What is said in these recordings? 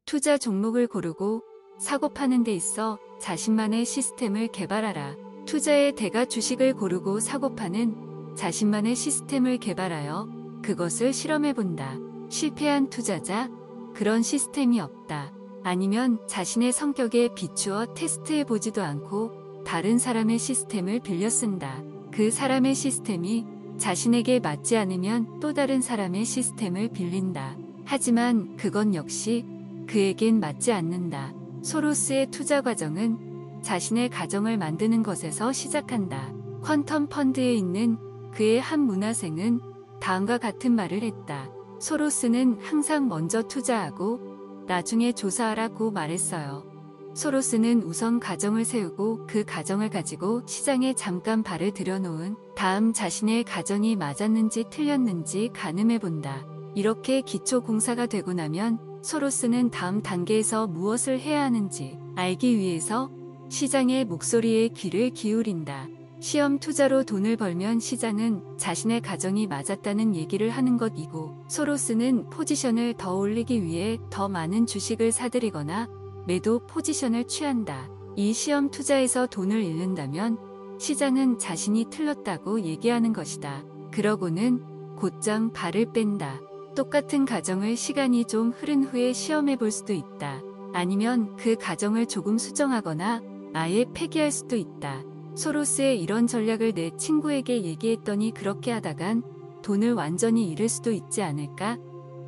투자 종목을 고르고 사고 파는 데 있어 자신만의 시스템을 개발하라. 투자의 대가 주식을 고르고 사고 파는 자신만의 시스템을 개발하여 그것을 실험해본다. 실패한 투자자, 그런 시스템이 없다. 아니면 자신의 성격에 비추어 테스트해보지도 않고 다른 사람의 시스템을 빌려 쓴다. 그 사람의 시스템이 자신에게 맞지 않으면 또 다른 사람의 시스템을 빌린다. 하지만 그건 역시 그에겐 맞지 않는다. 소로스의 투자 과정은 자신의 가정을 만드는 것에서 시작한다. 퀀텀 펀드에 있는 그의 한 문화생은 다음과 같은 말을 했다. 소로스는 항상 먼저 투자하고 나중에 조사하라고 말했어요. 소로스는 우선 가정을 세우고 그 가정을 가지고 시장에 잠깐 발을 들여놓은 다음 자신의 가정이 맞았는지 틀렸는지 가늠해본다. 이렇게 기초 공사가 되고 나면 소로스는 다음 단계에서 무엇을 해야 하는지 알기 위해서 시장의 목소리에 귀를 기울인다. 시험 투자로 돈을 벌면 시장은 자신의 가정이 맞았다는 얘기를 하는 것이고, 소로스는 포지션을 더 올리기 위해 더 많은 주식을 사들이거나 매도 포지션을 취한다. 이 시험 투자에서 돈을 잃는다면 시장은 자신이 틀렸다고 얘기하는 것이다. 그러고는 곧장 발을 뺀다. 똑같은 가정을 시간이 좀 흐른 후에 시험해 볼 수도 있다. 아니면 그 가정을 조금 수정하거나 아예 폐기할 수도 있다. 소로스의 이런 전략을 내 친구에게 얘기했더니 그렇게 하다간 돈을 완전히 잃을 수도 있지 않을까?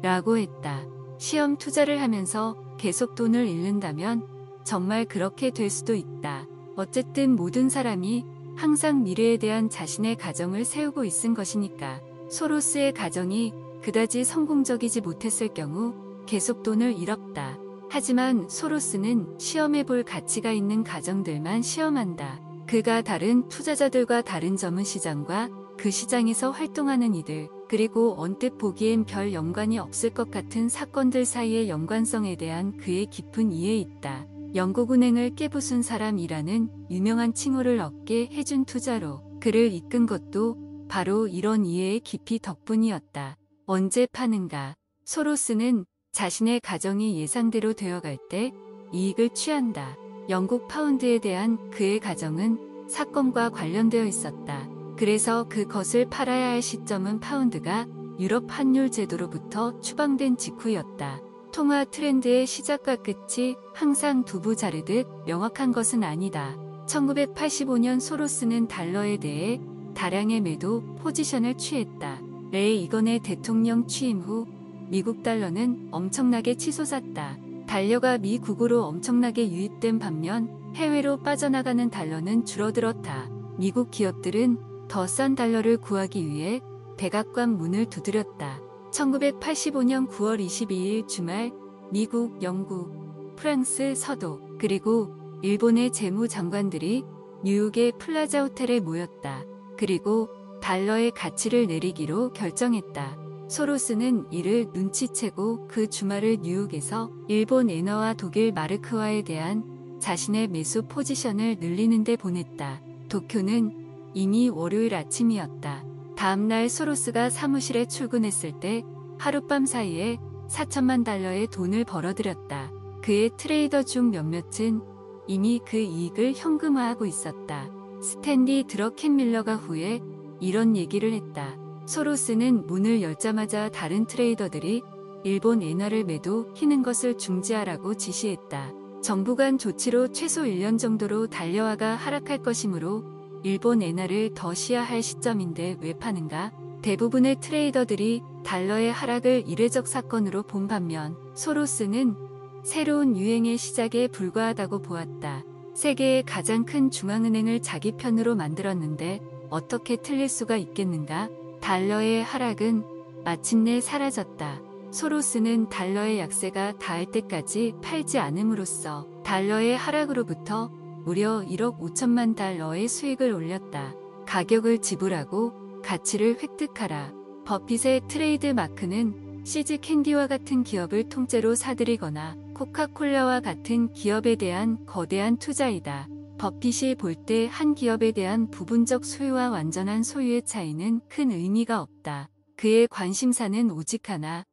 라고 했다. 시험 투자를 하면서 계속 돈을 잃는다면 정말 그렇게 될 수도 있다. 어쨌든 모든 사람이 항상 미래에 대한 자신의 가정을 세우고 있은 것이니까. 소로스의 가정이 그다지 성공적이지 못했을 경우 계속 돈을 잃었다. 하지만 소로스는 시험해 볼 가치가 있는 가정들만 시험한다. 그가 다른 투자자들과 다른 점은 시장과 그 시장에서 활동하는 이들, 그리고 언뜻 보기엔 별 연관이 없을 것 같은 사건들 사이의 연관성에 대한 그의 깊은 이해에 있다. 영국은행을 깨부순 사람이라는 유명한 칭호를 얻게 해준 투자로 그를 이끈 것도 바로 이런 이해의 깊이 덕분이었다. 언제 파는가? 소로스는 자신의 가정이 예상대로 되어갈 때 이익을 취한다. 영국 파운드에 대한 그의 가정은 사건과 관련되어 있었다. 그래서 그것을 팔아야 할 시점은 파운드가 유럽 환율 제도로부터 추방된 직후였다. 통화 트렌드의 시작과 끝이 항상 두부 자르듯 명확한 것은 아니다. 1985년 소로스는 달러에 대해 다량의 매도 포지션을 취했다. 레이 이건의 대통령 취임 후 미국 달러는 엄청나게 치솟았다. 달러가 미국으로 엄청나게 유입된 반면 해외로 빠져나가는 달러는 줄어들었다. 미국 기업들은 더 싼 달러를 구하기 위해 백악관 문을 두드렸다. 1985년 9월 22일 주말 미국, 영국, 프랑스, 서도, 그리고 일본의 재무장관들이 뉴욕의 플라자 호텔에 모였다. 그리고 달러의 가치를 내리기로 결정했다. 소로스는 이를 눈치채고 그 주말을 뉴욕에서 일본 엔화와 독일 마르크화에 대한 자신의 매수 포지션을 늘리는 데 보냈다. 도쿄는 이미 월요일 아침이었다. 다음날 소로스가 사무실에 출근했을 때 하룻밤 사이에 4천만 달러의 돈을 벌어들였다. 그의 트레이더 중 몇몇은 이미 그 이익을 현금화하고 있었다. 스탠리 드러켄밀러가 후에 이런 얘기를 했다. 소로스는 문을 열자마자 다른 트레이더들이 일본 엔화를 매도히는 것을 중지하라고 지시했다. 정부 간 조치로 최소 1년 정도로 달러화가 하락할 것이므로 일본 엔화를 더 시야할 시점인데 왜 파는가? 대부분의 트레이더들이 달러의 하락을 이례적 사건으로 본 반면 소로스는 새로운 유행의 시작에 불과하다고 보았다. 세계의 가장 큰 중앙은행을 자기 편으로 만들었는데 어떻게 틀릴 수가 있겠는가? 달러의 하락은 마침내 사라졌다. 소로스는 달러의 약세가 닿을 때까지 팔지 않음으로써 달러의 하락으로부터 무려 1억 5천만 달러의 수익을 올렸다. 가격을 지불하고 가치를 획득하라. 버핏의 트레이드 마크는 시즈 캔디와 같은 기업을 통째로 사들이거나 코카콜라와 같은 기업에 대한 거대한 투자이다. 버핏이 볼 때 한 기업에 대한 부분적 소유와 완전한 소유의 차이는 큰 의미가 없다. 그의 관심사는 오직 하나,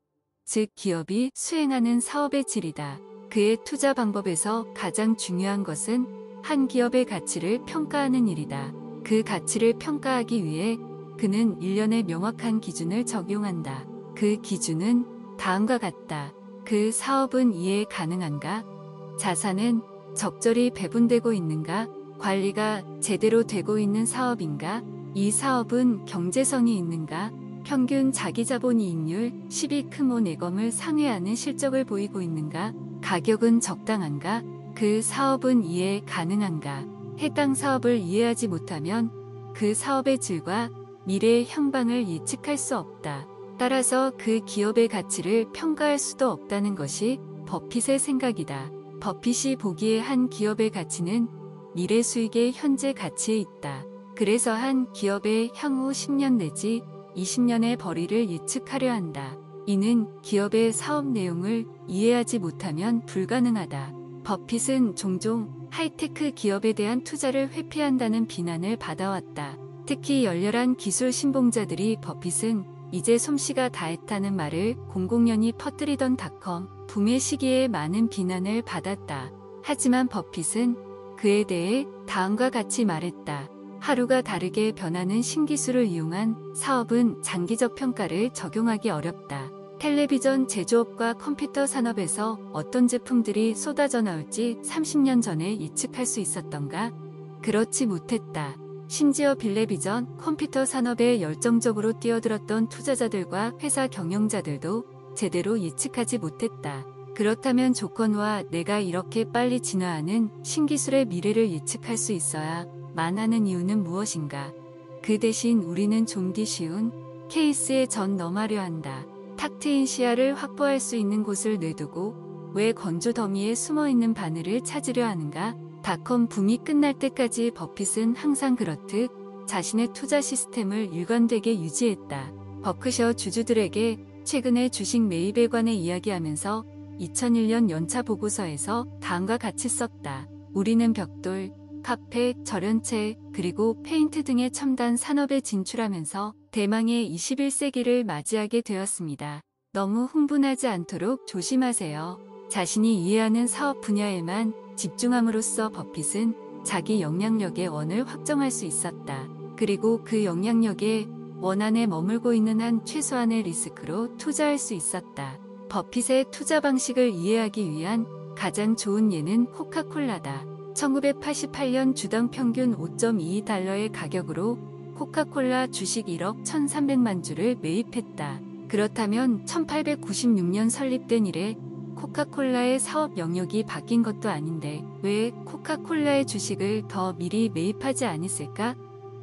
즉 기업이 수행하는 사업의 질이다. 그의 투자 방법에서 가장 중요한 것은 한 기업의 가치를 평가하는 일이다. 그 가치를 평가하기 위해 그는 일련의 명확한 기준을 적용한다. 그 기준은 다음과 같다. 그 사업은 이해 가능한가? 자산은 적절히 배분되고 있는가? 관리가 제대로 되고 있는 사업인가? 이 사업은 경제성이 있는가? 평균 자기자본이익률 12크모 내검을 상회하는 실적을 보이고 있는가? 가격은 적당한가? 그 사업은 이해 가능한가? 해당 사업을 이해하지 못하면 그 사업의 질과 미래의 향방을 예측할 수 없다. 따라서 그 기업의 가치를 평가할 수도 없다는 것이 버핏의 생각이다. 버핏이 보기에 한 기업의 가치는 미래 수익의 현재 가치에 있다. 그래서 한 기업의 향후 10년 내지 20년의 벌이를 예측하려 한다. 이는 기업의 사업 내용을 이해하지 못하면 불가능하다. 버핏은 종종 하이테크 기업에 대한 투자를 회피한다는 비난을 받아왔다. 특히 열렬한 기술 신봉자들이 버핏은 이제 솜씨가 다했다는 말을 공공연히 퍼뜨리던 닷컴 붐의 시기에 많은 비난을 받았다. 하지만 버핏은 그에 대해 다음과 같이 말했다. 하루가 다르게 변하는 신기술을 이용한 사업은 장기적 평가를 적용하기 어렵다. 텔레비전 제조업과 컴퓨터 산업에서 어떤 제품들이 쏟아져 나올지 30년 전에 예측할 수 있었던가? 그렇지 못했다. 심지어 빌레비전 컴퓨터 산업에 열정적으로 뛰어들었던 투자자들과 회사 경영자들도 제대로 예측하지 못했다. 그렇다면 조건과 내가 이렇게 빨리 진화하는 신기술의 미래를 예측할 수 있어야만 하는 이유는 무엇인가? 그 대신 우리는 좀 더 쉬운 케이스에 전 넘어가려 한다. 탁 트인 시야를 확보할 수 있는 곳을 내두고 왜 건조 더미에 숨어있는 바늘을 찾으려 하는가? 닷컴 붐이 끝날 때까지 버핏은 항상 그렇듯 자신의 투자 시스템을 일관되게 유지했다. 버크셔 주주들에게 최근의 주식 매입에 관해 이야기하면서 2001년 연차 보고서에서 다음과 같이 썼다. 우리는 벽돌, 카페, 절연체, 그리고 페인트 등의 첨단 산업에 진출하면서 대망의 21세기를 맞이하게 되었습니다. 너무 흥분하지 않도록 조심하세요. 자신이 이해하는 사업 분야에만 집중함으로써 버핏은 자기 영향력의 원을 확정할 수 있었다. 그리고 그 영향력의 원 안에 머물고 있는 한 최소한의 리스크로 투자할 수 있었다. 버핏의 투자 방식을 이해하기 위한 가장 좋은 예는 코카콜라다. 1988년 주당 평균 5.22달러의 가격으로 코카콜라 주식 1억 1,300만 주를 매입했다. 그렇다면 1896년 설립된 이래 코카콜라의 사업 영역이 바뀐 것도 아닌데 왜 코카콜라의 주식을 더 미리 매입하지 않았을까?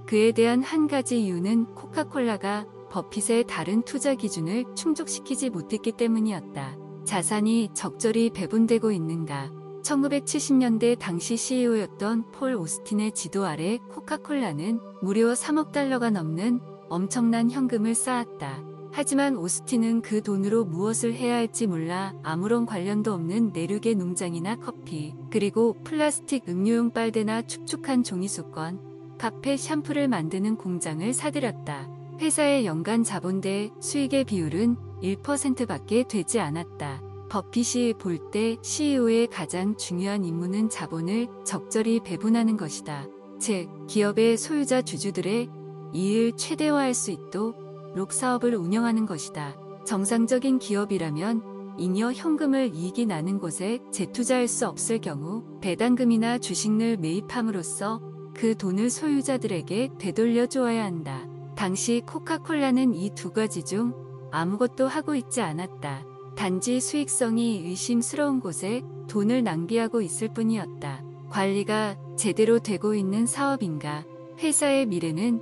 그에 대한 한 가지 이유는 코카콜라가 버핏의 다른 투자 기준을 충족시키지 못했기 때문이었다. 자산이 적절히 배분되고 있는가? 1970년대 당시 CEO였던 폴 오스틴의 지도 아래 코카콜라는 무려 3억 달러가 넘는 엄청난 현금을 쌓았다. 하지만 오스틴은 그 돈으로 무엇을 해야 할지 몰라 아무런 관련도 없는 내륙의 농장이나 커피, 그리고 플라스틱 음료용 빨대나 축축한 종이수건, 카페 샴푸를 만드는 공장을 사들였다. 회사의 연간 자본 대 수익의 비율은 1%밖에 되지 않았다. 버핏이 볼 때 CEO의 가장 중요한 임무는 자본을 적절히 배분하는 것이다. 즉, 기업의 소유자 주주들의 이익을 최대화할 수 있도록 사업을 운영하는 것이다. 정상적인 기업이라면 잉여 현금을 이익이 나는 곳에 재투자할 수 없을 경우 배당금이나 주식을 매입함으로써 그 돈을 소유자들에게 되돌려 주어야 한다. 당시 코카콜라는 이 두 가지 중 아무것도 하고 있지 않았다. 단지 수익성이 의심스러운 곳에 돈을 낭비하고 있을 뿐이었다. 관리가 제대로 되고 있는 사업인가? 회사의 미래는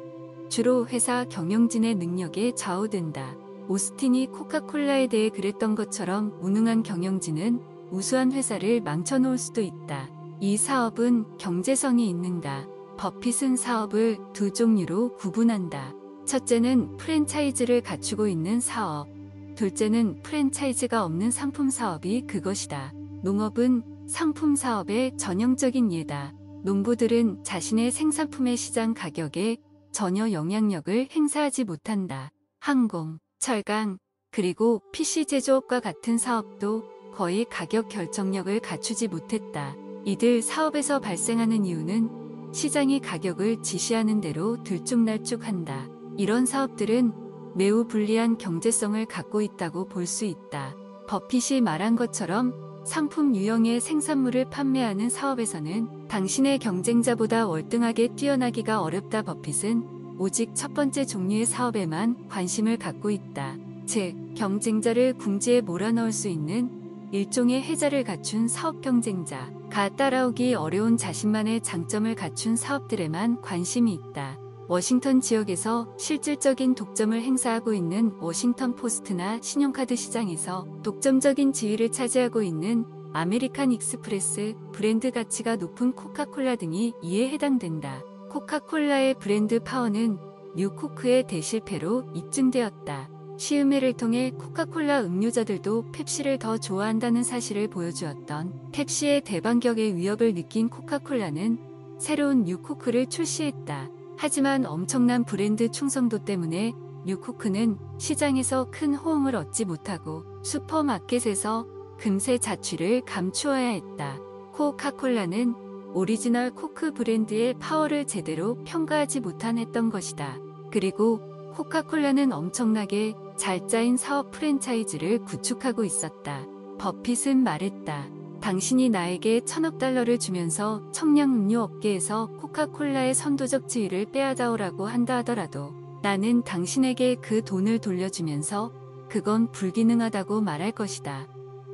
주로 회사 경영진의 능력에 좌우된다. 오스틴이 코카콜라에 대해 그랬던 것처럼 무능한 경영진은 우수한 회사를 망쳐놓을 수도 있다. 이 사업은 경제성이 있는가? 버핏은 사업을 두 종류로 구분한다. 첫째는 프랜차이즈를 갖추고 있는 사업. 둘째는 프랜차이즈가 없는 상품 사업이 그것이다. 농업은 상품 사업의 전형적인 예다. 농부들은 자신의 생산품의 시장 가격에 전혀 영향력을 행사하지 못한다. 항공, 철강, 그리고 PC 제조업과 같은 사업도 거의 가격 결정력을 갖추지 못했다. 이들 사업에서 발생하는 이유는 시장이 가격을 지시하는 대로 들쭉날쭉한다. 이런 사업들은 매우 불리한 경제성을 갖고 있다고 볼 수 있다. 버핏이 말한 것처럼 상품 유형의 생산물을 판매하는 사업에서는 당신의 경쟁자보다 월등하게 뛰어나기가 어렵다. 버핏은 오직 첫 번째 종류의 사업에만 관심을 갖고 있다. 즉, 경쟁자를 궁지에 몰아넣을 수 있는 일종의 해자를 갖춘 사업 경쟁자가 따라오기 어려운 자신만의 장점을 갖춘 사업들에만 관심이 있다. 워싱턴 지역에서 실질적인 독점을 행사하고 있는 워싱턴 포스트나 신용카드 시장에서 독점적인 지위를 차지하고 있는 아메리칸 익스프레스, 브랜드 가치가 높은 코카콜라 등이 이에 해당된다. 코카콜라의 브랜드 파워는 뉴코크의 대실패로 입증되었다. 시음회를 통해 코카콜라 음료자들도 펩시를 더 좋아한다는 사실을 보여주었던 펩시의 대반격의 위협을 느낀 코카콜라는 새로운 뉴코크를 출시했다. 하지만 엄청난 브랜드 충성도 때문에 뉴코크는 시장에서 큰 호응을 얻지 못하고 슈퍼마켓에서 금세 자취를 감추어야 했다. 코카콜라는 오리지널 코크 브랜드의 파워를 제대로 평가하지 못했던 것이다. 그리고 코카콜라는 엄청나게 잘 짜인 사업 프랜차이즈를 구축하고 있었다. 버핏은 말했다. 당신이 나에게 $1000억 주면서 청량음료 업계에서 코카콜라의 선도적 지위를 빼앗아오라고 한다 하더라도 나는 당신에게 그 돈을 돌려주면서 그건 불기능하다고 말할 것이다.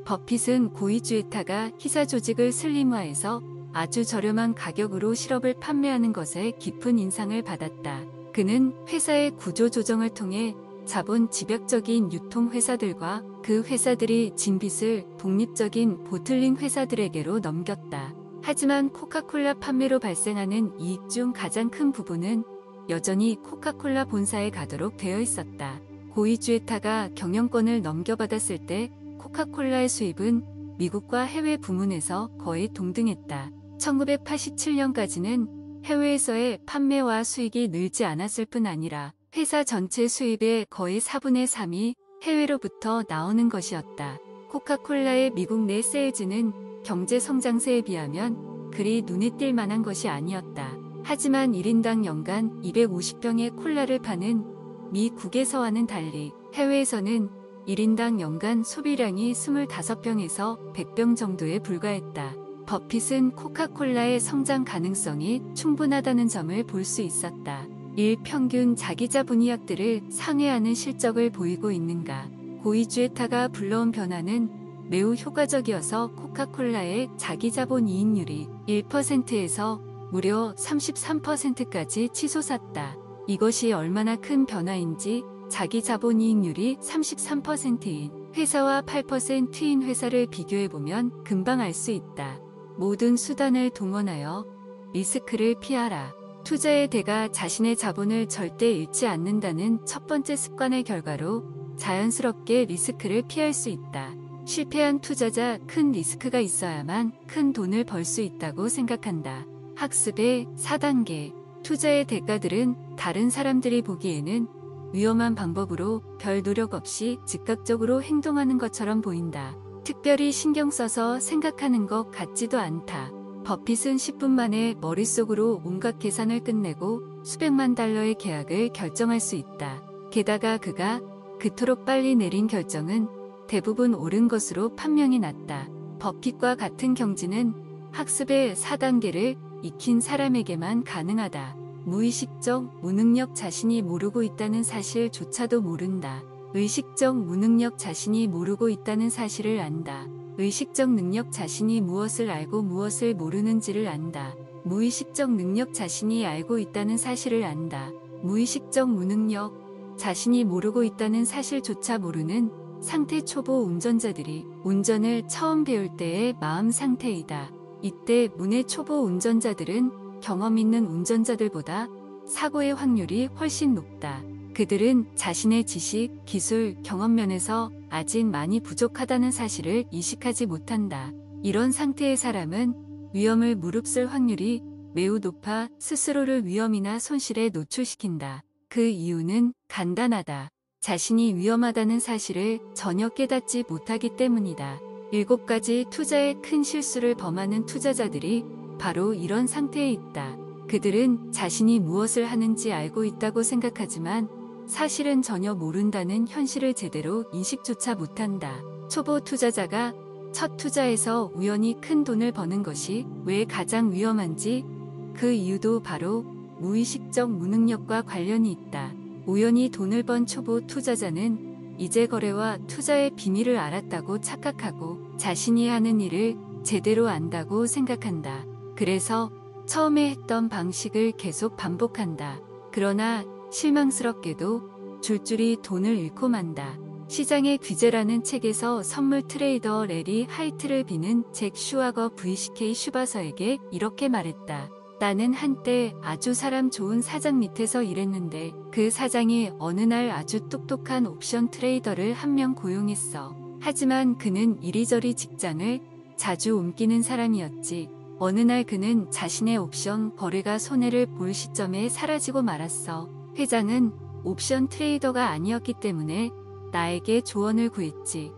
버핏은 고이주에타가 희사 조직을 슬림화해서 아주 저렴한 가격으로 시럽을 판매하는 것에 깊은 인상을 받았다. 그는 회사의 구조 조정을 통해 자본 집약적인 유통 회사들과 그 회사들이 진 빚을 독립적인 보틀링 회사들에게로 넘겼다. 하지만 코카콜라 판매로 발생하는 이익 중 가장 큰 부분은 여전히 코카콜라 본사에 가도록 되어 있었다. 고이주에타가 경영권을 넘겨받았을 때 코카콜라의 수입은 미국과 해외 부문에서 거의 동등했다. 1987년까지는 해외에서의 판매와 수익이 늘지 않았을 뿐 아니라 회사 전체 수입의 거의 4분의 3이 해외로부터 나오는 것이었다. 코카콜라의 미국 내 세일즈는 경제 성장세에 비하면 그리 눈에 띌 만한 것이 아니었다. 하지만 1인당 연간 250병의 콜라를 파는 미국에서와는 달리 해외에서는 1인당 연간 소비량이 25병에서 100병 정도에 불과했다. 버핏은 코카콜라의 성장 가능성이 충분하다는 점을 볼 수 있었다. 일평균 자기자본이익들을 상회하는 실적을 보이고 있는가. 고이주에타가 불러온 변화는 매우 효과적이어서 코카콜라의 자기자본 이익률이 1%에서 무려 33%까지 치솟았다. 이것이 얼마나 큰 변화인지 자기자본 이익률이 33%인 회사와 8%인 회사를 비교해보면 금방 알 수 있다. 모든 수단을 동원하여 리스크를 피하라. 투자의 대가 자신의 자본을 절대 잃지 않는다는 첫 번째 습관의 결과로 자연스럽게 리스크를 피할 수 있다. 실패한 투자자 큰 리스크가 있어야만 큰 돈을 벌 수 있다고 생각한다. 학습의 4단계. 투자의 대가들은 다른 사람들이 보기에는 위험한 방법으로 별 노력 없이 즉각적으로 행동하는 것처럼 보인다. 특별히 신경 써서 생각하는 것 같지도 않다. 버핏은 10분 만에 머릿속으로 온갖 계산을 끝내고 수백만 달러의 계약을 결정할 수 있다. 게다가 그가 그토록 빨리 내린 결정은 대부분 옳은 것으로 판명이 났다. 버핏과 같은 경지는 학습의 4단계를 익힌 사람에게만 가능하다. 무의식적 무능력 자신이 모르고 있다는 사실조차도 모른다. 의식적 무능력 자신이 모르고 있다는 사실을 안다. 의식적 능력 자신이 무엇을 알고 무엇을 모르는지를 안다. 무의식적 능력 자신이 알고 있다는 사실을 안다. 무의식적 무능력 자신이 모르고 있다는 사실조차 모르는 상태 초보 운전자들이 운전을 처음 배울 때의 마음 상태이다. 이때 문의 초보 운전자들은 경험 있는 운전자들보다 사고의 확률이 훨씬 높다. 그들은 자신의 지식, 기술, 경험 면에서 아직 많이 부족하다는 사실을 이식하지 못한다. 이런 상태의 사람은 위험을 무릅쓸 확률이 매우 높아 스스로를 위험이나 손실에 노출시킨다. 그 이유는 간단하다. 자신이 위험하다는 사실을 전혀 깨닫지 못하기 때문이다. 7가지 투자에 큰 실수를 범하는 투자자들이 바로 이런 상태에 있다. 그들은 자신이 무엇을 하는지 알고 있다고 생각하지만 사실은 전혀 모른다는 현실을 제대로 인식조차 못한다. 초보 투자자가 첫 투자에서 우연히 큰 돈을 버는 것이 왜 가장 위험한지, 그 이유도 바로 무의식적 무능력과 관련이 있다. 우연히 돈을 번 초보 투자자는 이제 거래와 투자의 비밀을 알았다고 착각하고 자신이 하는 일을 제대로 안다고 생각한다. 그래서 처음에 했던 방식을 계속 반복한다. 그러나 실망스럽게도 줄줄이 돈을 잃고 만다. 시장의 규제라는 책에서 선물 트레이더 레리 하이트를 비는 잭 슈와거 VCK 슈바서에게 이렇게 말했다. 나는 한때 아주 사람 좋은 사장 밑에서 일했는데 그 사장이 어느 날 아주 똑똑한 옵션 트레이더를 한 명 고용했어. 하지만 그는 이리저리 직장을 자주 옮기는 사람이었지. 어느 날 그는 자신의 옵션 거래가 손해를 볼 시점에 사라지고 말았어. 회장은 옵션 트레이더가 아니었기 때문에 나에게 조언을 구했지.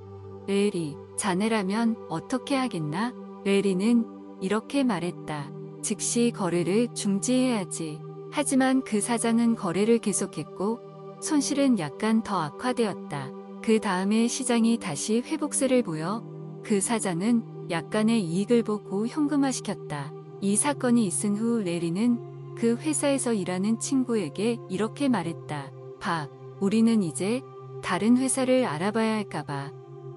레리, 자네라면 어떻게 하겠나? 레리는 이렇게 말했다. 즉시 거래를 중지해야지. 하지만 그 사장은 거래를 계속했고 손실은 약간 더 악화되었다. 그 다음에 시장이 다시 회복세를 보여 그 사장은 약간의 이익을 보고 현금화시켰다. 이 사건이 있은 후 레리는 그 회사에서 일하는 친구에게 이렇게 말했다. 박, 우리는 이제 다른 회사를 알아봐야 할까봐.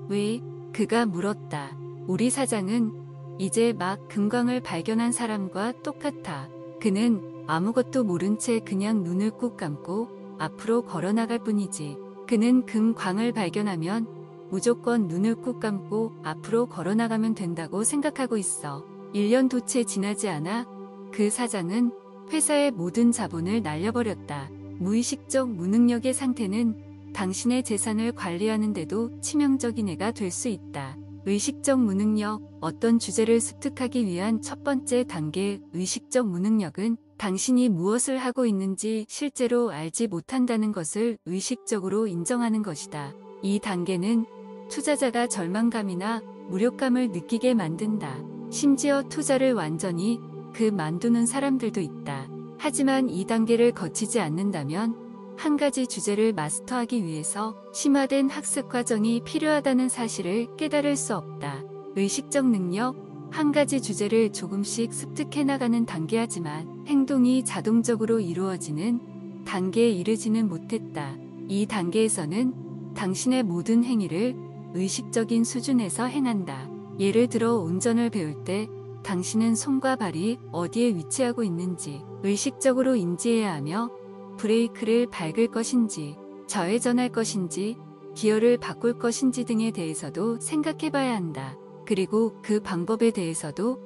왜? 그가 물었다. 우리 사장은 이제 막 금광을 발견한 사람과 똑같아. 그는 아무것도 모른 채 그냥 눈을 꾹 감고 앞으로 걸어나갈 뿐이지. 그는 금광을 발견하면 무조건 눈을 꾹 감고 앞으로 걸어나가면 된다고 생각하고 있어. 1년도 채 지나지 않아 그 사장은 회사의 모든 자본을 날려버렸다. 무의식적 무능력의 상태는 당신의 재산을 관리하는 데도 치명적인 해가 될 수 있다. 의식적 무능력, 어떤 주제를 습득하기 위한 첫 번째 단계 의식적 무능력은 당신이 무엇을 하고 있는지 실제로 알지 못한다는 것을 의식적으로 인정하는 것이다. 이 단계는 투자자가 절망감이나 무력감을 느끼게 만든다. 심지어 투자를 완전히 그만두는 사람들도 있다. 하지만 이 단계를 거치지 않는다면 한 가지 주제를 마스터하기 위해서 심화된 학습 과정이 필요하다는 사실을 깨달을 수 없다. 의식적 능력, 한 가지 주제를 조금씩 습득해 나가는 단계하지만 행동이 자동적으로 이루어지는 단계에 이르지는 못했다. 이 단계에서는 당신의 모든 행위를 의식적인 수준에서 행한다. 예를 들어 운전을 배울 때 당신은 손과 발이 어디에 위치하고 있는지 의식적으로 인지해야 하며 브레이크를 밟을 것인지, 좌회전할 것인지, 기어를 바꿀 것인지 등에 대해서도 생각해 봐야 한다. 그리고 그 방법에 대해서도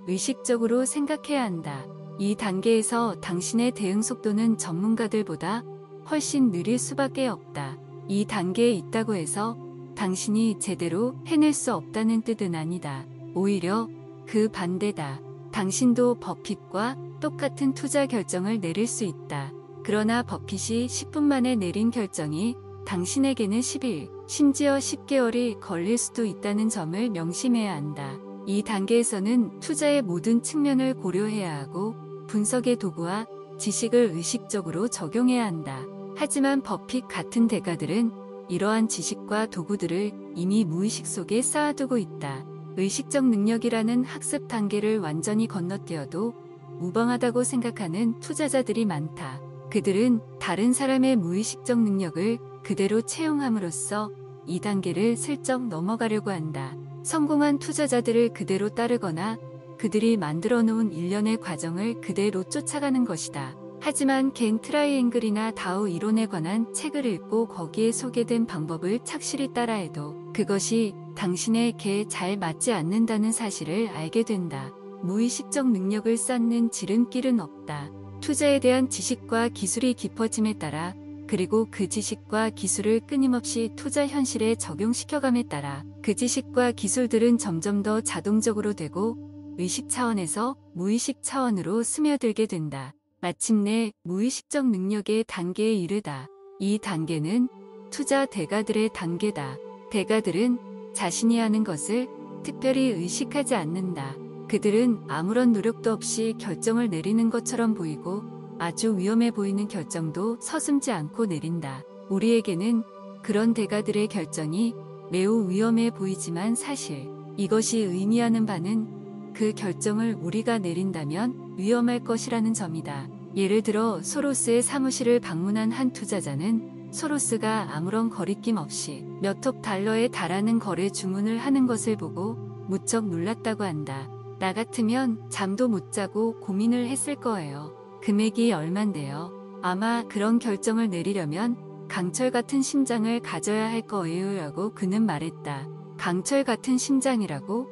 의식적으로 생각해야 한다. 이 단계에서 당신의 대응 속도는 전문가들보다 훨씬 느릴 수밖에 없다. 이 단계에 있다고 해서 당신이 제대로 해낼 수 없다는 뜻은 아니다. 오히려 그 반대다. 당신도 버핏과 똑같은 투자 결정을 내릴 수 있다. 그러나 버핏이 10분 만에 내린 결정이 당신에게는 10일, 심지어 10개월이 걸릴 수도 있다는 점을 명심해야 한다. 이 단계에서는 투자의 모든 측면을 고려해야 하고 분석의 도구와 지식을 의식적으로 적용해야 한다. 하지만 버핏 같은 대가들은 이러한 지식과 도구들을 이미 무의식 속에 쌓아두고 있다. 의식적 능력이라는 학습 단계를 완전히 건너뛰어도 무방하다고 생각하는 투자자들이 많다. 그들은 다른 사람의 무의식적 능력을 그대로 채용함으로써 이 단계를 슬쩍 넘어가려고 한다. 성공한 투자자들을 그대로 따르거나 그들이 만들어 놓은 일련의 과정을 그대로 쫓아가는 것이다. 하지만 겐 트라이앵글이나 다우 이론에 관한 책을 읽고 거기에 소개된 방법을 착실히 따라해도 그것이 당신에게 잘 맞지 않는다는 사실을 알게 된다. 무의식적 능력을 쌓는 지름길은 없다. 투자에 대한 지식과 기술이 깊어짐에 따라 그리고 그 지식과 기술을 끊임없이 투자 현실에 적용시켜감에 따라 그 지식과 기술들은 점점 더 자동적으로 되고 의식 차원에서 무의식 차원으로 스며들게 된다. 마침내 무의식적 능력의 단계에 이르다. 이 단계는 투자 대가들의 단계다. 대가들은 자신이 하는 것을 특별히 의식하지 않는다. 그들은 아무런 노력도 없이 결정을 내리는 것처럼 보이고 아주 위험해 보이는 결정도 서슴지 않고 내린다. 우리에게는 그런 대가들의 결정이 매우 위험해 보이지만 사실 이것이 의미하는 바는 그 결정을 우리가 내린다면 위험할 것이라는 점이다. 예를 들어 소로스의 사무실을 방문한 한 투자자는 소로스가 아무런 거리낌 없이 몇 억 달러에 달하는 거래 주문을 하는 것을 보고 무척 놀랐다고 한다. 나 같으면 잠도 못 자고 고민을 했을 거예요. 금액이 얼만데요? 아마 그런 결정을 내리려면 강철 같은 심장을 가져야 할 거예요 라고 그는 말했다. 강철 같은 심장이라고?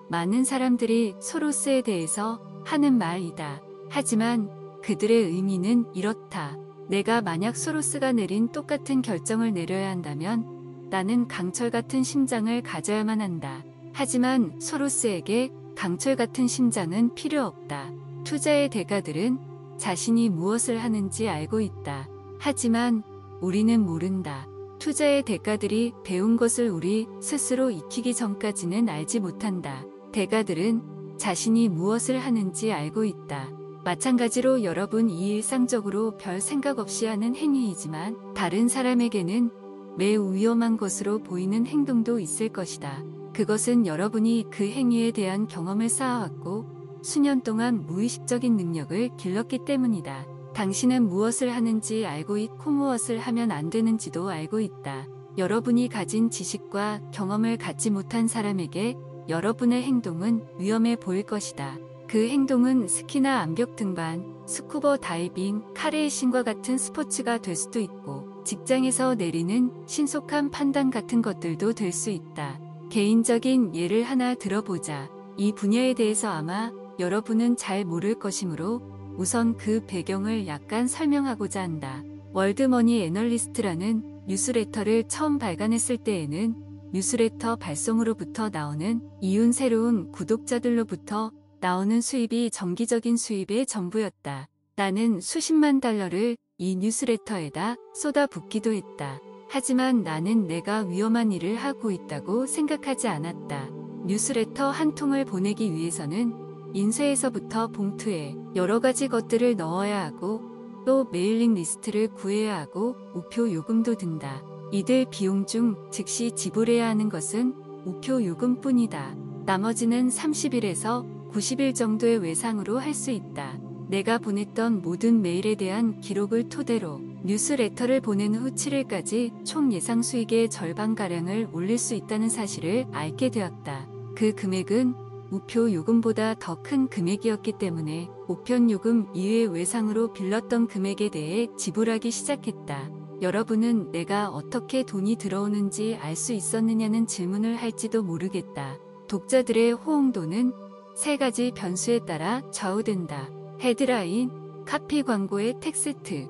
많은 사람들이 소로스에 대해서 하는 말이다. 하지만 그들의 의미는 이렇다. 내가 만약 소로스가 내린 똑같은 결정을 내려야 한다면 나는 강철 같은 심장을 가져야만 한다. 하지만 소로스에게 강철 같은 심장은 필요 없다. 투자의 대가들은 자신이 무엇을 하는지 알고 있다. 하지만 우리는 모른다. 투자의 대가들이 배운 것을 우리 스스로 익히기 전까지는 알지 못한다. 대가들은 자신이 무엇을 하는지 알고 있다. 마찬가지로 여러분이 일상적으로 별 생각 없이 하는 행위이지만 다른 사람에게는 매우 위험한 것으로 보이는 행동도 있을 것이다. 그것은 여러분이 그 행위에 대한 경험을 쌓아왔고 수년 동안 무의식적인 능력을 길렀기 때문이다. 당신은 무엇을 하는지 알고 있고 무엇을 하면 안 되는지도 알고 있다. 여러분이 가진 지식과 경험을 갖지 못한 사람에게 여러분의 행동은 위험해 보일 것이다. 그 행동은 스키나 암벽 등반, 스쿠버 다이빙, 카레이싱과 같은 스포츠가 될 수도 있고 직장에서 내리는 신속한 판단 같은 것들도 될 수 있다. 개인적인 예를 하나 들어보자. 이 분야에 대해서 아마 여러분은 잘 모를 것이므로 우선 그 배경을 약간 설명하고자 한다. 월드머니 애널리스트라는 뉴스레터를 처음 발간했을 때에는 뉴스레터 발송으로부터 나오는 이윤 새로운 구독자들로부터 나오는 수입이 정기적인 수입의 전부였다. 나는 수십만 달러를 이 뉴스레터에다 쏟아붓기도 했다. 하지만 나는 내가 위험한 일을 하고 있다고 생각하지 않았다. 뉴스레터 한 통을 보내기 위해서는 인쇄에서부터 봉투에 여러 가지 것들을 넣어야 하고 또 메일링 리스트를 구해야 하고 우표 요금도 든다. 이들 비용 중 즉시 지불해야 하는 것은 우표 요금뿐이다. 나머지는 30일에서 90일 정도의 외상으로 할 수 있다. 내가 보냈던 모든 메일에 대한 기록을 토대로 뉴스레터를 보낸 후 7일까지 총 예상 수익의 절반가량을 올릴 수 있다는 사실을 알게 되었다. 그 금액은 우표 요금보다 더 큰 금액이었기 때문에 우편 요금 이외의 외상으로 빌렸던 금액에 대해 지불하기 시작했다. 여러분은 내가 어떻게 돈이 들어오는지 알 수 있었느냐는 질문을 할지도 모르겠다. 독자들의 호응도는 세 가지 변수에 따라 좌우된다. 헤드라인, 카피 광고의 텍스트,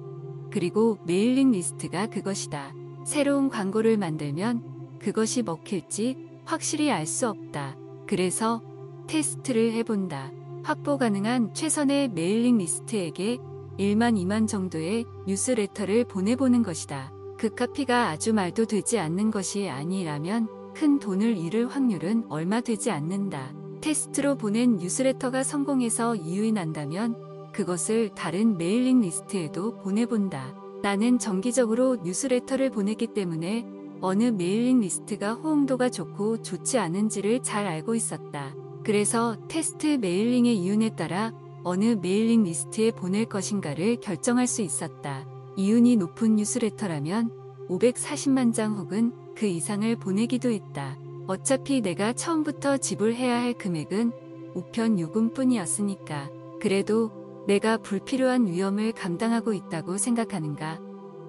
그리고 메일링 리스트가 그것이다. 새로운 광고를 만들면 그것이 먹힐지 확실히 알 수 없다. 그래서 테스트를 해본다. 확보 가능한 최선의 메일링 리스트에게 1만 2만 정도의 뉴스레터를 보내보는 것이다. 그 카피가 아주 말도 되지 않는 것이 아니라면 큰 돈을 잃을 확률은 얼마 되지 않는다. 테스트로 보낸 뉴스레터가 성공해서 이윤이 난다면 그것을 다른 메일링 리스트에도 보내본다. 나는 정기적으로 뉴스레터를 보냈기 때문에 어느 메일링 리스트가 호응도가 좋고 좋지 않은지를 잘 알고 있었다. 그래서 테스트 메일링의 이윤에 따라 어느 메일링 리스트에 보낼 것인가를 결정할 수 있었다. 이윤이 높은 뉴스레터라면 540만 장 혹은 그 이상을 보내기도 했다. 어차피 내가 처음부터 지불해야 할 금액은 우편 요금뿐이었으니까. 그래도 내가 불필요한 위험을 감당하고 있다고 생각하는가?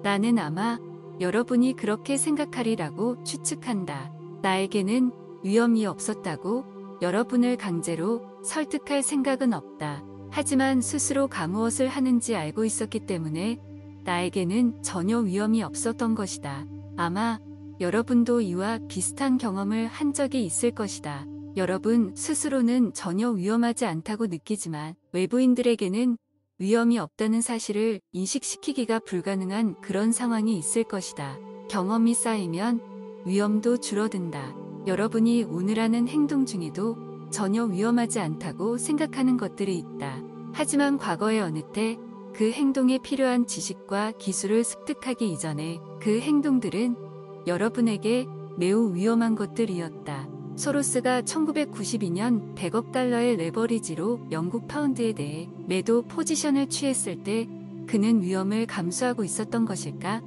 나는 아마 여러분이 그렇게 생각하리라고 추측한다. 나에게는 위험이 없었다고 여러분을 강제로 설득할 생각은 없다. 하지만 스스로가 무엇을 하는지 알고 있었기 때문에 나에게는 전혀 위험이 없었던 것이다. 아마 여러분도 이와 비슷한 경험을 한 적이 있을 것이다. 여러분 스스로는 전혀 위험하지 않다고 느끼지만 외부인들에게는 위험이 없다는 사실을 인식시키기가 불가능한 그런 상황이 있을 것이다. 경험이 쌓이면 위험도 줄어든다. 여러분이 오늘 하는 행동 중에도 전혀 위험하지 않다고 생각하는 것들이 있다. 하지만 과거의 어느 때 그 행동에 필요한 지식과 기술을 습득하기 이전에 그 행동들은 여러분에게 매우 위험한 것들이었다. 소로스가 1992년 100억 달러의 레버리지로 영국 파운드에 대해 매도 포지션을 취했을 때 그는 위험을 감수하고 있었던 것일까?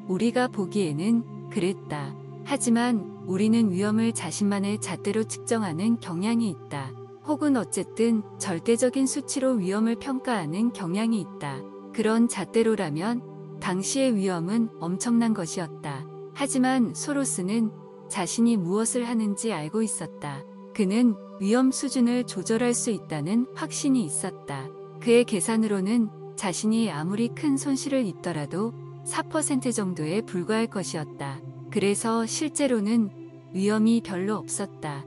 우리가 보기에는 그랬다. 하지만 우리는 위험을 자신만의 잣대로 측정하는 경향이 있다. 혹은 어쨌든 절대적인 수치로 위험을 평가하는 경향이 있다. 그런 잣대로라면 당시의 위험은 엄청난 것이었다. 하지만 소로스는 자신이 무엇을 하는지 알고 있었다. 그는 위험 수준을 조절할 수 있다는 확신이 있었다. 그의 계산으로는 자신이 아무리 큰 손실을 입더라도 4% 정도에 불과할 것이었다. 그래서 실제로는 위험이 별로 없었다.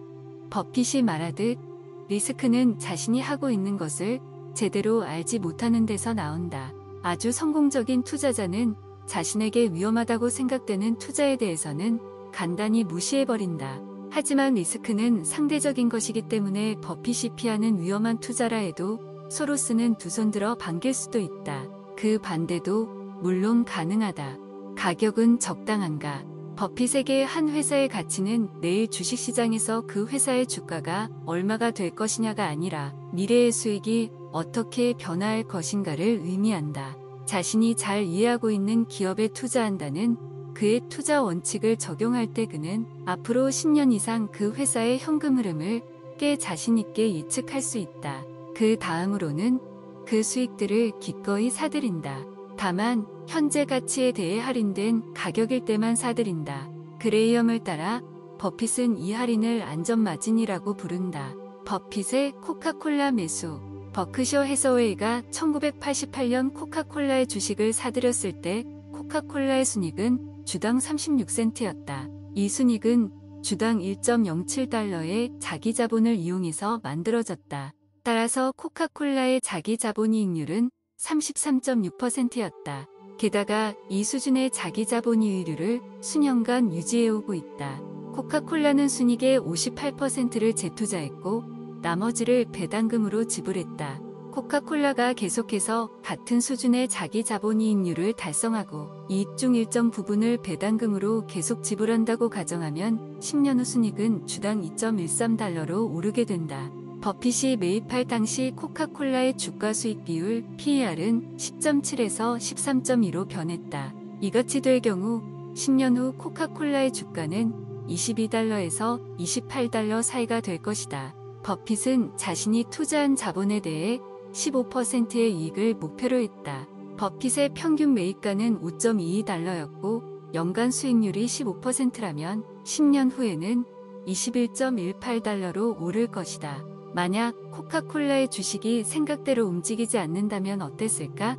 버핏이 말하듯 리스크는 자신이 하고 있는 것을 제대로 알지 못하는 데서 나온다. 아주 성공적인 투자자는 자신에게 위험하다고 생각되는 투자에 대해서는 간단히 무시해버린다. 하지만 리스크는 상대적인 것이기 때문에 버핏이 피하는 위험한 투자라 해도 소로스는 두 손 들어 반길 수도 있다. 그 반대도 물론 가능하다. 가격은 적당한가? 버핏에게 한 회사의 가치는 내일 주식시장에서 그 회사의 주가가 얼마가 될 것이냐가 아니라 미래의 수익이 어떻게 변화할 것인가를 의미한다. 자신이 잘 이해하고 있는 기업에 투자한다는 그의 투자 원칙을 적용할 때 그는 앞으로 10년 이상 그 회사의 현금 흐름을 꽤 자신있게 예측할 수 있다. 그 다음으로는 그 수익들을 기꺼이 사들인다. 다만 현재 가치에 대해 할인된 가격일 때만 사들인다. 그레이엄을 따라 버핏은 이 할인을 안전마진이라고 부른다. 버핏의 코카콜라 매수. 버크셔 해서웨이가 1988년 코카콜라의 주식을 사들였을 때 코카콜라의 순이익은 주당 36센트였다. 이 순이익은 주당 1.07달러의 자기 자본을 이용해서 만들어졌다. 따라서 코카콜라의 자기 자본이익률은 33.6%였다. 게다가 이 수준의 자기 자본이익률을 수년간 유지해오고 있다. 코카콜라는 순이익의 58%를 재투자했고 나머지를 배당금으로 지불했다. 코카콜라가 계속해서 같은 수준의 자기 자본이익률을 달성하고 이익 중 일정 부분을 배당금으로 계속 지불한다고 가정하면 10년 후 순이익은 주당 2.13달러로 오르게 된다. 버핏이 매입할 당시 코카콜라의 주가 수익 비율 PER은 10.7에서 13.2로 변했다. 이같이 될 경우 10년 후 코카콜라의 주가는 22달러에서 28달러 사이가 될 것이다. 버핏은 자신이 투자한 자본에 대해 15%의 이익을 목표로 했다. 버핏의 평균 매입가는 5.22달러였고 연간 수익률이 15%라면 10년 후에는 21.18달러로 오를 것이다. 만약 코카콜라의 주식이 생각대로 움직이지 않는다면 어땠을까?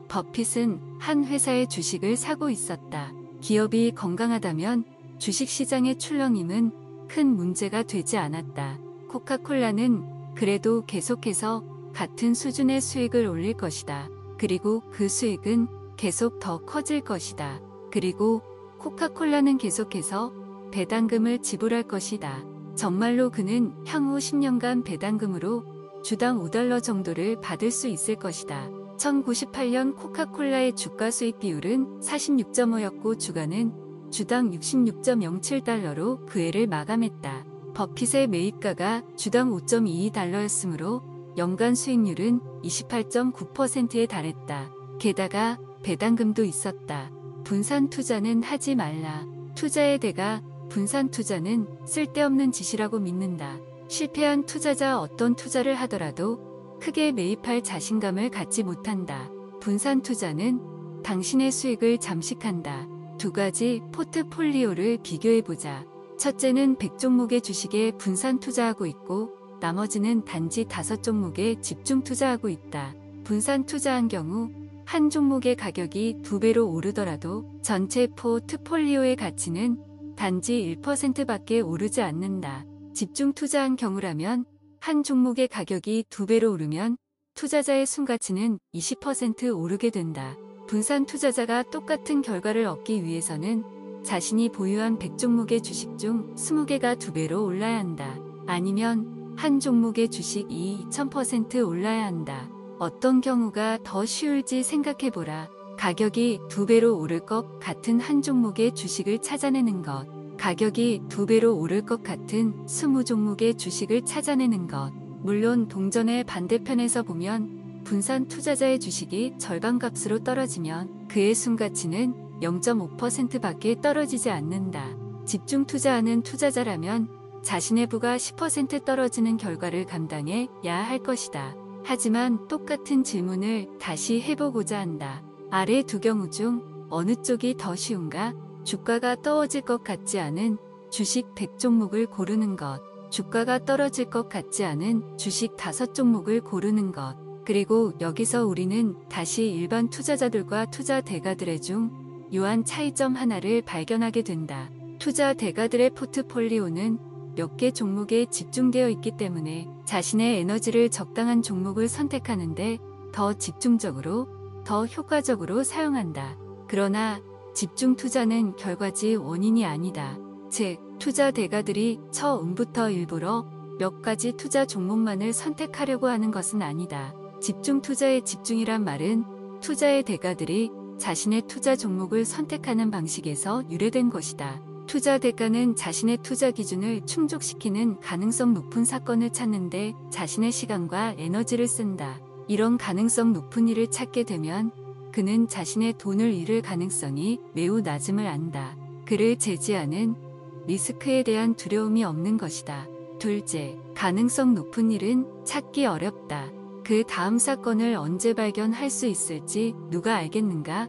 버핏은 한 회사의 주식을 사고 있었다. 기업이 건강하다면 주식시장의 출렁임은 큰 문제가 되지 않았다. 코카콜라는 그래도 계속해서 같은 수준의 수익을 올릴 것이다. 그리고 그 수익은 계속 더 커질 것이다. 그리고 코카콜라는 계속해서 배당금을 지불할 것이다. 정말로 그는 향후 10년간 배당금으로 주당 5달러 정도를 받을 수 있을 것이다. 1998년 코카콜라의 주가 수익 비율은 46.5였고 주가는 주당 66.07달러로 그 해를 마감했다. 버핏의 매입가가 주당 5.22달러였으므로 연간 수익률은 28.9%에 달했다. 게다가 배당금도 있었다. 분산 투자는 하지 말라. 투자의 대가 분산 투자는 쓸데없는 짓이라고 믿는다. 실패한 투자자 어떤 투자를 하더라도 크게 매입할 자신감을 갖지 못한다. 분산 투자는 당신의 수익을 잠식한다. 두 가지 포트폴리오를 비교해보자. 첫째는 100종목의 주식에 분산 투자하고 있고 나머지는 단지 5종목에 집중 투자하고 있다. 분산 투자한 경우 한 종목의 가격이 2배로 오르더라도 전체 포트폴리오의 가치는 단지 1%밖에 오르지 않는다. 집중 투자한 경우라면 한 종목의 가격이 2배로 오르면 투자자의 순가치는 20% 오르게 된다. 분산 투자자가 똑같은 결과를 얻기 위해서는 자신이 보유한 100종목의 주식 중 20개가 2배로 올라야 한다. 아니면 한 종목의 주식이 2000% 올라야 한다. 어떤 경우가 더 쉬울지 생각해보라. 가격이 2배로 오를 것 같은 한 종목의 주식을 찾아내는 것. 가격이 2배로 오를 것 같은 20종목의 주식을 찾아내는 것. 물론 동전의 반대편에서 보면 분산 투자자의 주식이 절반 값으로 떨어지면 그의 순가치는 0.5%밖에 떨어지지 않는다. 집중 투자하는 투자자라면 자신의 부가 10% 떨어지는 결과를 감당해야 할 것이다. 하지만 똑같은 질문을 다시 해보고자 한다. 아래 두 경우 중 어느 쪽이 더 쉬운가? 주가가 떨어질 것 같지 않은 주식 100종목을 고르는 것, 주가가 떨어질 것 같지 않은 주식 5종목을 고르는 것. 그리고 여기서 우리는 다시 일반 투자자들과 투자 대가들의 중요한 차이점 하나를 발견하게 된다. 투자 대가들의 포트폴리오는 몇 개 종목에 집중되어 있기 때문에 자신의 에너지를 적당한 종목을 선택하는데 더 집중적으로, 더 효과적으로 사용한다. 그러나 집중 투자는 결과지 원인이 아니다. 즉, 투자 대가들이 처음부터 일부러 몇 가지 투자 종목만을 선택하려고 하는 것은 아니다. 집중 투자의 집중이란 말은 투자의 대가들이 자신의 투자 종목을 선택하는 방식에서 유래된 것이다. 투자 대가는 자신의 투자 기준을 충족시키는 가능성 높은 사건을 찾는데 자신의 시간과 에너지를 쓴다. 이런 가능성 높은 일을 찾게 되면 그는 자신의 돈을 잃을 가능성이 매우 낮음을 안다. 그를 제지하는 리스크에 대한 두려움이 없는 것이다. 둘째, 가능성 높은 일은 찾기 어렵다. 그 다음 사건을 언제 발견할 수 있을지 누가 알겠는가?